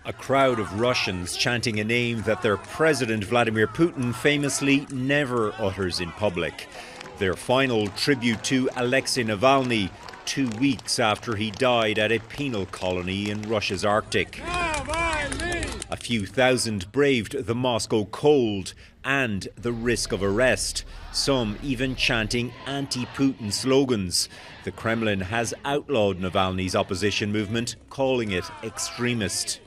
A crowd of Russians chanting a name that their president Vladimir Putin famously never utters in public. Their final tribute to Alexei Navalny, 2 weeks after he died at a penal colony in Russia's Arctic. A few thousand braved the Moscow cold and the risk of arrest, some even chanting anti-Putin slogans. The Kremlin has outlawed Navalny's opposition movement, calling it extremist.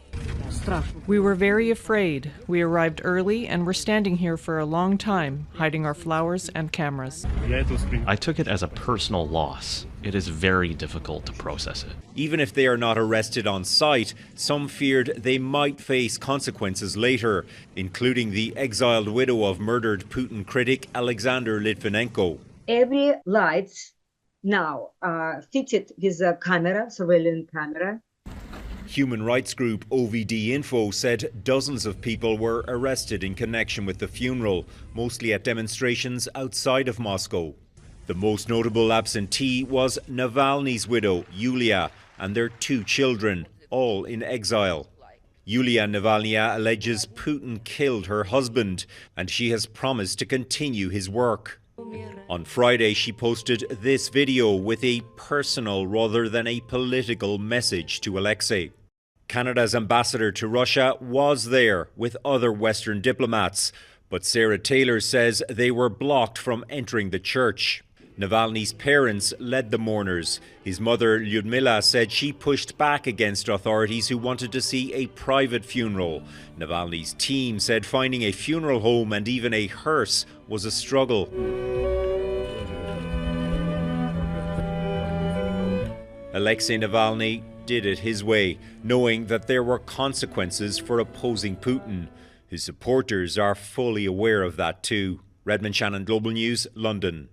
We were very afraid. We arrived early and were standing here for a long time, hiding our flowers and cameras. I took it as a personal loss. It is very difficult to process it. Even if they are not arrested on sight, some feared they might face consequences later, including the exiled widow of murdered Putin critic Alexander Litvinenko. Every light now fitted with a camera, surveillance camera. Human rights group OVD Info said dozens of people were arrested in connection with the funeral, mostly at demonstrations outside of Moscow. The most notable absentee was Navalny's widow, Yulia, and their 2 children, all in exile. Yulia Navalnaya alleges Putin killed her husband, and she has promised to continue his work. On Friday, she posted this video with a personal rather than a political message to Alexei. Canada's ambassador to Russia was there with other Western diplomats, but Sarah Taylor says they were blocked from entering the church. Navalny's parents led the mourners. His mother, Lyudmila, said she pushed back against authorities who wanted to see a private funeral. Navalny's team said finding a funeral home and even a hearse was a struggle. Alexei Navalny did it his way, knowing that there were consequences for opposing Putin. His supporters are fully aware of that too. Redmond Shannon, Global News, London.